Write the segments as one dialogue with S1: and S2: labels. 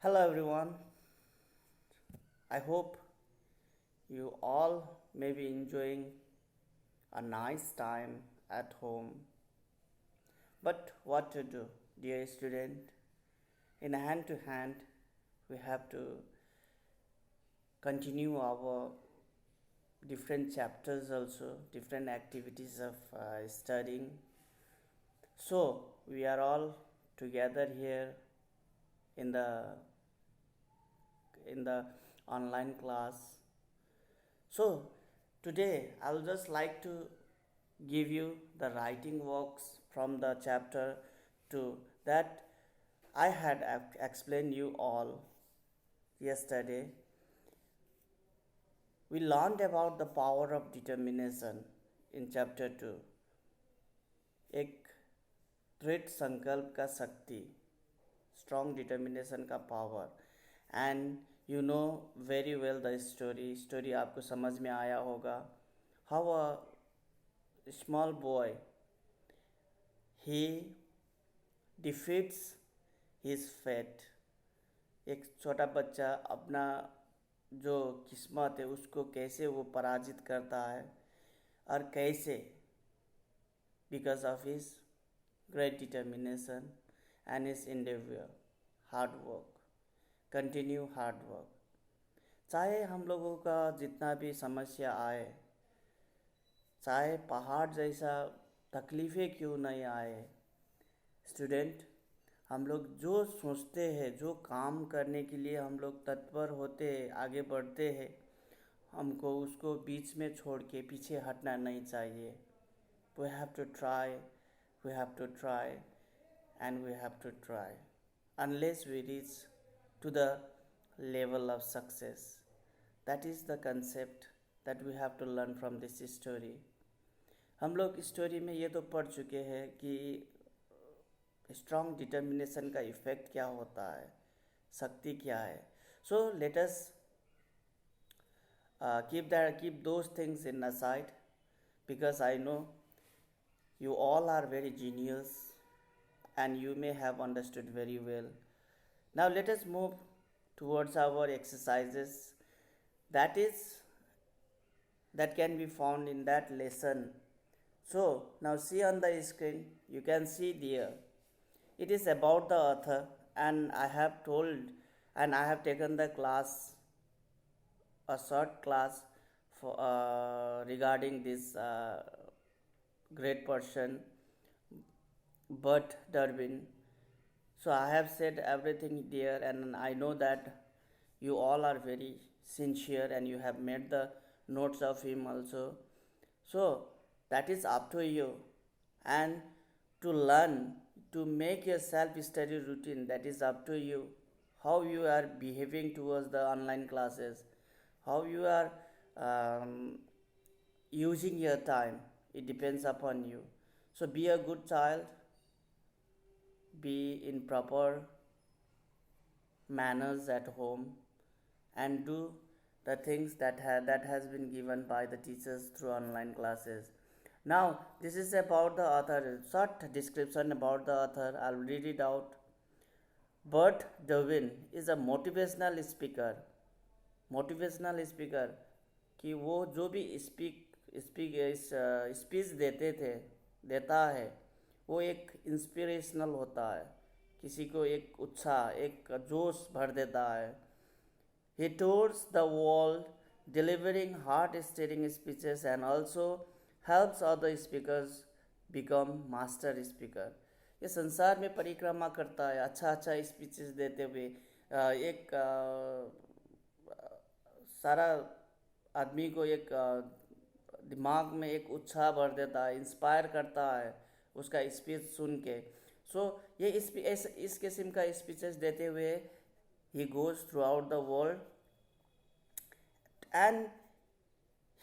S1: Hello everyone. I hope you all may be enjoying a nice time at home. But what to do, dear student? In hand to hand, we have to continue our different chapters also, different activities of studying. So we are all together here in the online class. So today I will just like to give you the writing works from the chapter 2 that I had explained you all yesterday. We learned about the power of determination in chapter 2. एक दृढ़ संकल्प का शक्ति, strong determination का power, and you know very well the story आपको समझ में आया होगा. How a small boy, he defeats his fate. एक छोटा बच्चा अपना जो किस्मत है उसको कैसे वो पराजित करता है और कैसे, because of his great determination and his endeavor, hard work, continue hard work. चाहे हम लोगों का जितना भी समस्या आए, चाहे पहाड़ जैसा तकलीफ़ें क्यों नहीं आए, स्टूडेंट, हम लोग जो सोचते हैं, जो काम करने के लिए हम लोग तत्पर होते हैं, आगे बढ़ते हैं, हमको उसको बीच में छोड़ के पीछे हटना नहीं चाहिए. We have to try, we have to try, and we have to try unless we reach to the level of success. That is the concept that we have to learn from this story. हम लोग story में ये तो पढ़ चुके हैं कि strong determination का इफ़ेक्ट क्या होता है, शक्ति क्या है. So let us keep those things in aside, because I know you all are very genius and you may have understood very well. Now let us move towards our exercises that can be found in that lesson. So now see on the screen, you can see there. It is about the author, and I have told and I have taken the class, a short class for regarding this great person, Bert Durbin. So I have said everything there, and I know that you all are very sincere and you have made the notes of him also. So that is up to you, and to learn, to make your self-study routine, that is up to you. How you are behaving towards the online classes, how you are using your time, it depends upon you. So be a good child, be in proper manners at home, and do the things that has been given by the teachers through online classes. Now this is about the author, short description about the author. I'll read it out. Bert Durbin is a motivational speaker. Motivational speaker कि वो जो भी speech देता है वो एक inspirational होता है, किसी को एक उत्साह, एक जोश भर देता है. He tours the world delivering heart-stirring speeches and also helps other speakers become master speaker. ये संसार में परिक्रमा करता है अच्छा अच्छा स्पीचेस देते हुए. एक सारा आदमी को एक दिमाग में एक उत्साह भर देता है, इंस्पायर करता है उसका स्पीच सुन के. सो ये इस किस्म का स्पीचेस देते हुए he goes throughout the world and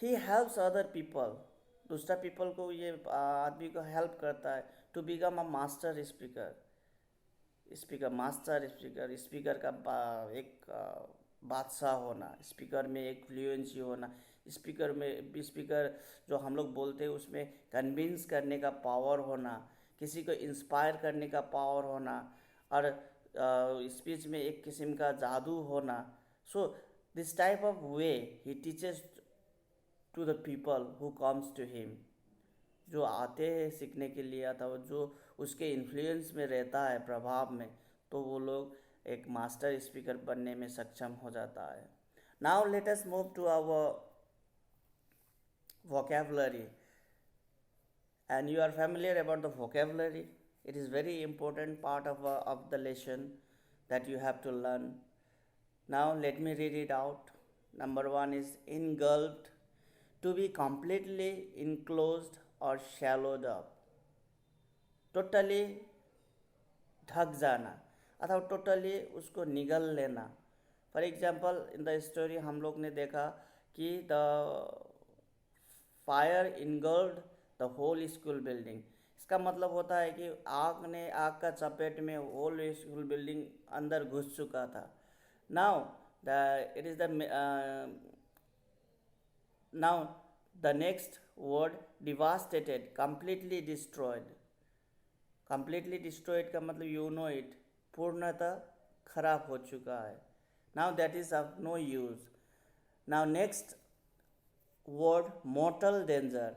S1: he helps other people. दूसरा पीपल को ये आदमी को हेल्प करता है to become a master speaker. Master speaker का एक बादशाह होना, स्पीकर में एक फ्लुएंसी होना, स्पीकर जो हम लोग बोलते हैं उसमें कन्विंस करने का पावर होना, किसी को इंस्पायर करने का पावर होना, और स्पीच में एक किस्म का जादू होना. So this type of way he teaches to the people who comes to him, जो आते हैं सीखने के लिए अथवा जो उसके इन्फ्लुएंस में रहता है, प्रभाव में, तो वो लोग एक मास्टर स्पीकर बनने में सक्षम हो जाता है. Now let us move to our vocabulary, and you are familiar about the vocabulary. It is very important part of the lesson that you have to learn. Now let me read it out. Number one is engulfed, to be completely enclosed or shallowed up. Totally ढक जाना अथवा totally उसको निगल लेना. For example in the story हम लोग ने देखा कि the fire engulfed the whole school building. इसका मतलब होता है कि आग का चपेट में होल स्कूल बिल्डिंग अंदर घुस चुका था. Now it is now the next word devastated, completely destroyed. Completely destroyed का मतलब यू नो इट, पूर्णतः खराब हो चुका है. Now that is of no use. Now next word mortal danger.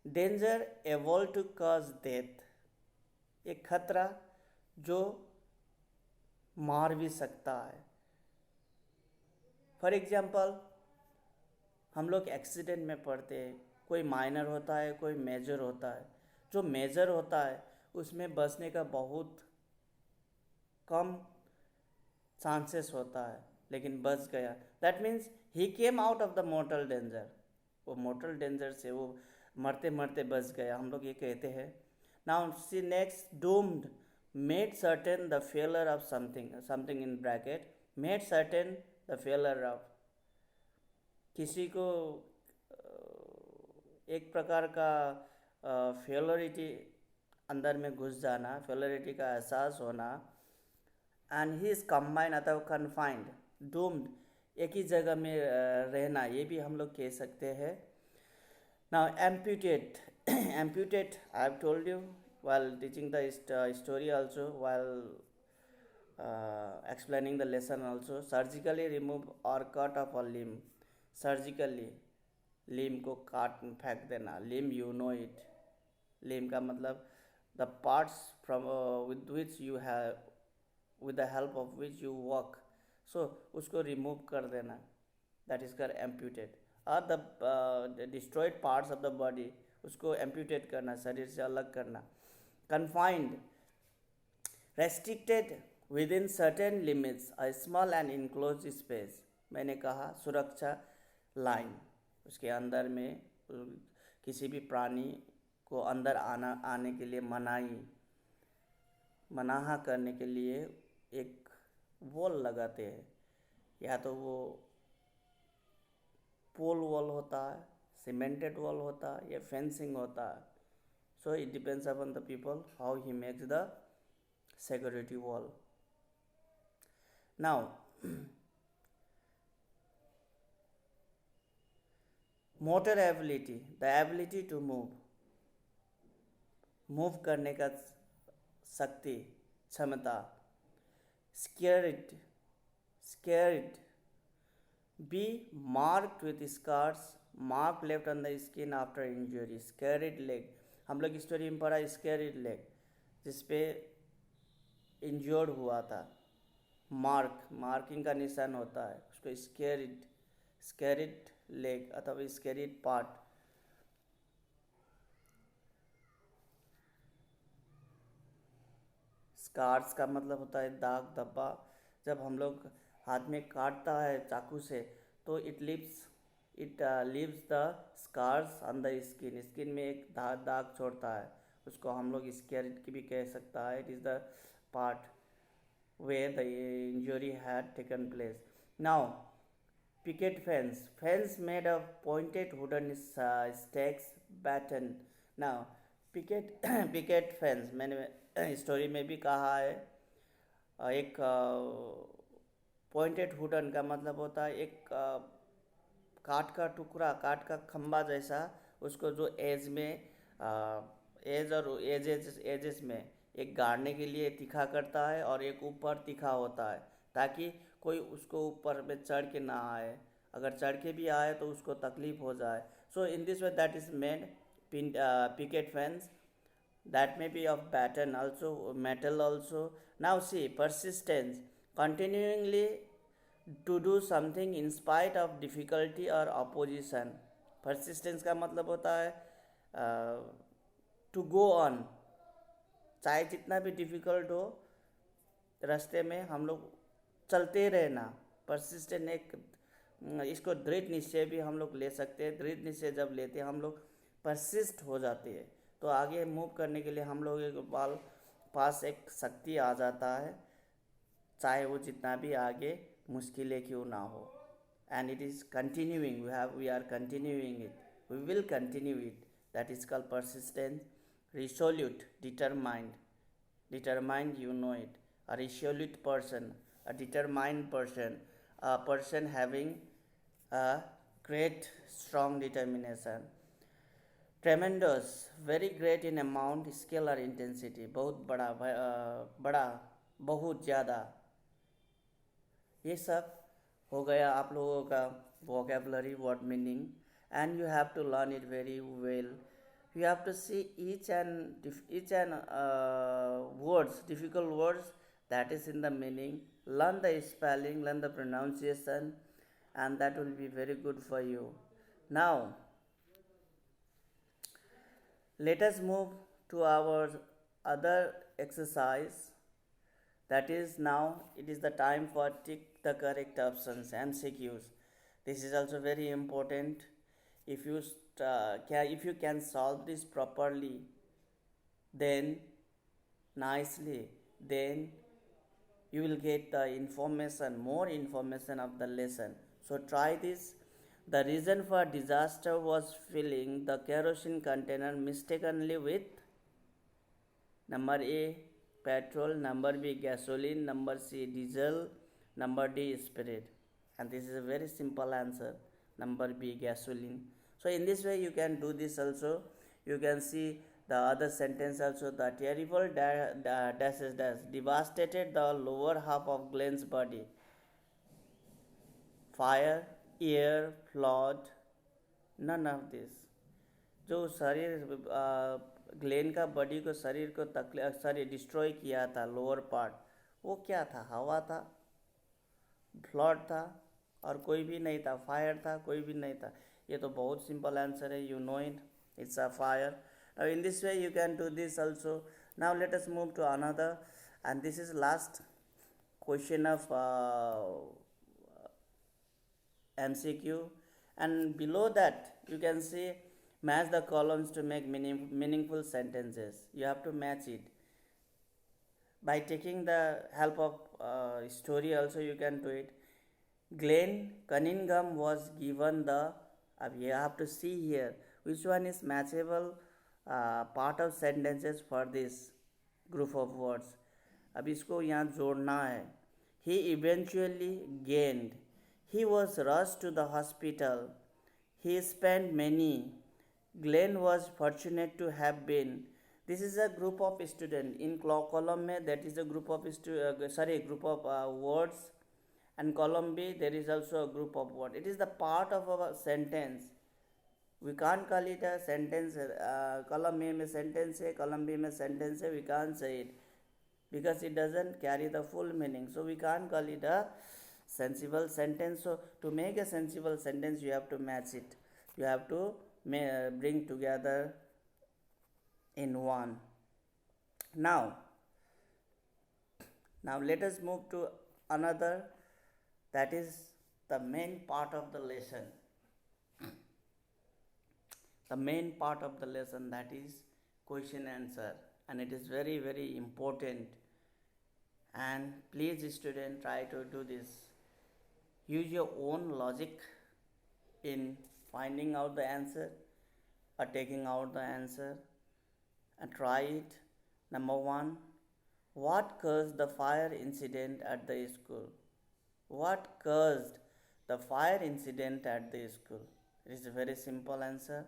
S1: Danger able to cause death, एक खतरा जो मार भी सकता है. फॉर एग्जाम्पल हम लोग एक्सीडेंट में पड़ते हैं, कोई माइनर होता है, कोई मेजर होता है. जो मेजर होता है उसमें बचने का बहुत कम चांसेस होता है, लेकिन बच गया. That means he came out of the mortar danger. वो मोर्टल डेंजर से वो मरते मरते बच गया, हम लोग ये कहते हैं. Now see next doomed, made certain the failure of something in bracket, made certain the failure of, किसी को एक प्रकार का फेलरिटी अंदर में घुस जाना, फेलरिटी का एहसास होना. एंड ही इज़ कंबाइंड अथवा कन्फाइंड. डूम्ड एक ही जगह में रहना, ये भी हम लोग कह सकते हैं. Now amputate. Amputate I have told you while teaching the story also, while explaining the lesson also. Surgically remove or cut off a limb. Surgically limb को काट फेंक देना. Limb you know it. Limb का मतलब the parts from with which you have, with the help of which you walk. So उसको remove कर देना, that is called amputate. और the destroyed parts of the body, उसको amputate करना, शरीर से अलग करना. confined, restricted within certain limits, a small and enclosed space. मैंने कहा सुरक्षा लाइन, उसके अंदर में किसी भी प्राणी को अंदर आने के लिए मनाहा करने के लिए एक वॉल लगाते हैं. या तो वो पोल वॉल होता है, सीमेंटेड वॉल होता है, या फेंसिंग होता है. So it depends upon the people how he makes the security wall. Now motor ability, the ability to move करने का शक्ति, क्षमता. scared, be marked with scars, mark left on the skin after injury. scared leg, हम लोग story में पढ़ा scared leg, जिसपे injured हुआ था. मार्किंग का निशान होता है, उसको स्केरिड लेग अथवा स्केरिड पार्ट. स्कार्स का मतलब होता है दाग धब्बा. जब हम लोग हाथ में काटता है चाकू से, तो it leaves the scars on the skin में एक दाग छोड़ता है. उसको हम लोग स्केरिड की भी कह सकता है. It is the part where the injury had taken place. Now, picket fence made of pointed wooden stakes, batten. Now, picket fence मैंने स्टोरी में भी कहा है. एक पॉइंटेड वुडन का मतलब होता है एक काठ का टुकड़ा, काठ का खंबा जैसा, उसको जो एज में एज और एजेस में एक गाड़ने के लिए तीखा करता है और एक ऊपर तीखा होता है, ताकि कोई उसको ऊपर में चढ़ के ना आए, अगर चढ़ के भी आए तो उसको तकलीफ हो जाए. So in this way that is made picket fence, that may be of pattern also, metal also. Now see, persistence, continually to do something in spite of difficulty or opposition. persistence का मतलब होता है to go on, चाहे जितना भी difficult हो रास्ते में हम लोग चलते रहना. परसिस्टेंट एक इसको दृढ़ निश्चय भी हम लोग ले सकते हैं. दृढ़ निश्चय जब लेते हैं हम लोग परसिस्ट हो जाते हैं, तो आगे मूव करने के लिए हम लोग एक पास एक शक्ति आ जाता है, चाहे वो जितना भी आगे मुश्किलें क्यों ना हो. And it is continuing, we are continuing it, we will continue it. That is called persistence. Resolute, determined, you know it. A resolute person, a determined person, a person having a great strong determination. Tremendous, very great in amount, scale or intensity. बहुत बड़ा, बहुत ज़्यादा. ये सब हो गया आप लोगों का vocabulary, word meaning, and you have to learn it very well. You have to see each and words, difficult words, that is in the meaning. Learn the spelling, learn the pronunciation, and that will be very good for you. Now let us move to our other exercise. That is, now it is the time for tick the correct options, MCQs. This is also very important. If you can solve this properly, then nicely, then you will get the more information of the lesson. So try this. The reason for disaster was filling the kerosene container mistakenly with number A, petrol, number B, gasoline, number C, diesel, number D, spirit. And this is a very simple answer, number B, gasoline. So in this way you can do this also. You can see the other sentence also. The terrible dash devastated the lower half of Glenn's body. Fire, air, flood, none of this. जो शरीर Glenn का body को शरीर को destroy किया था, lower part, वो क्या था? हवा था, फ्लड था, और कोई भी नहीं था. फायर था, कोई भी नहीं था. ये तो बहुत सिंपल आंसर है. You know it, it's a fire. Now in this way you can do this also. Now let us move to another, and this is last question of MCQ. And below that you can see match the columns to make meaningful sentences. You have to match it by taking the help of story also. You can do it. Glenn Cunningham was given the, you have to see here which one is matchable part of sentences for this group of words. अब इसको यहाँ जोड़ना है. He eventually gained. He was rushed to the hospital. He spent many. Glenn was fortunate to have been. This is a group of students. In column में that is a group of group of words, and column B there is also a group of words. It is the part of our sentence. We can't call it a sentence. Column A में sentence है, column B में sentence है. We can't say it because it doesn't carry the full meaning. So we can't call it a sensible sentence. So to make a sensible sentence you have to match it. You have to bring together in one. Now let us move to another, that is the main part of the lesson. The main part of the lesson, that is question answer, and it is very very important. And please student, try to do this. Use your own logic in finding out the answer or taking out the answer, and try it. Number one, what caused the fire incident at the school? What caused the fire incident at the school? It is a very simple answer.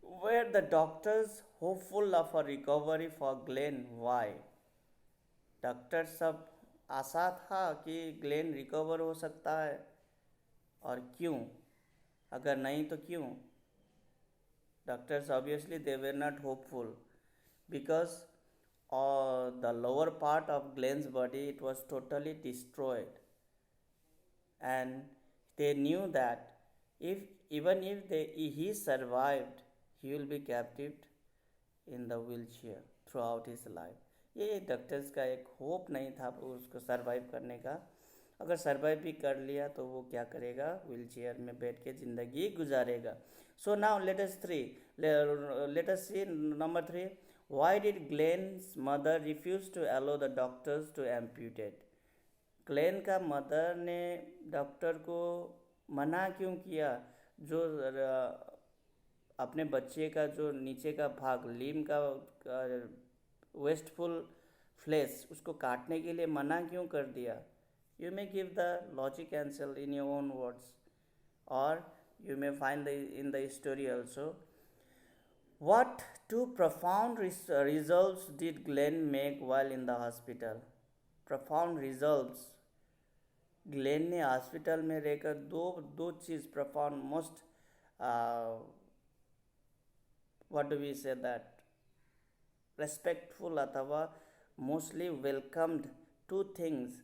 S1: Were the doctors hopeful of a recovery for Glenn? Why? Doctor सब आशा था कि Glenn recover हो सकता है, और क्यों? अगर नहीं तो क्यों? Doctors obviously they were not hopeful because the lower part of Glenn's body it was totally destroyed, and they knew that if even if he survived, he will be captive in the wheelchair throughout his life. ये doctors का एक hope नहीं था उसको survive करने का। अगर survive भी कर लिया तो वो क्या करेगा? व्हील चेयर में बैठ के ज़िंदगी गुजारेगा। So now let us see number 3, why did Glen's mother refuse to allow the doctors to amputate? Glen का मदर ने डॉक्टर को मना क्यों किया जो अपने बच्चे का जो नीचे का भाग लिम का वेस्टफुल फ्लेश उसको काटने के लिए मना क्यों कर दिया? You may give the logic answer in your own words, और you may find in the story also. What two profound results did Glenn make while in the hospital? Profound results. Glenn ने hospital में रहकर दो दो चीज़ profound most what do we say that respectful अथवा mostly welcomed two things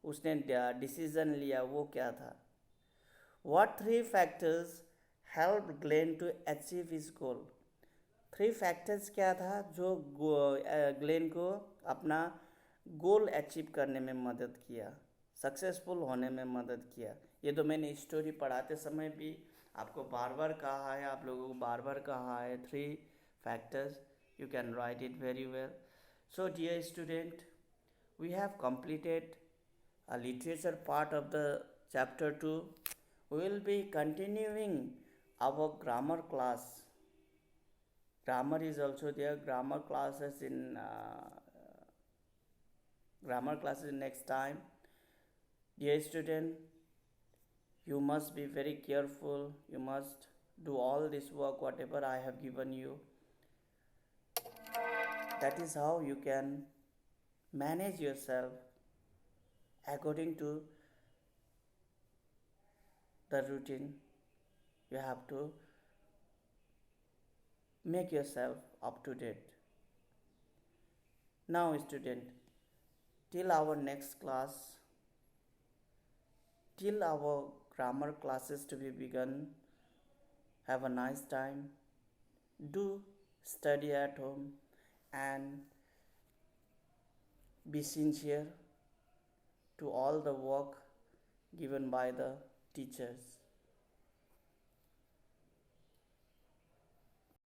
S1: उसने decision लिया, वो क्या था? What three factors helped Glenn to achieve his goal? Three factors क्या था जो ग्लेन को अपना गोल अचीव करने में मदद किया, सक्सेसफुल होने में मदद किया? ये तो मैंने स्टोरी पढ़ाते समय भी आपको बार बार कहा है, आप लोगों को बार बार कहा है। Three factors, you can write it very well. So dear student, we have completed a literature part of the chapter 2. We will be continuing our grammar class. Grammar is also there. Grammar classes next time. Dear student, you must be very careful. You must do all this work whatever I have given you. That is how you can manage yourself according to the routine. You have to make yourself up to date. Now student, till our next class, till our grammar classes to be begun, have a nice time. Do study at home and be sincere to all the work given by the teachers.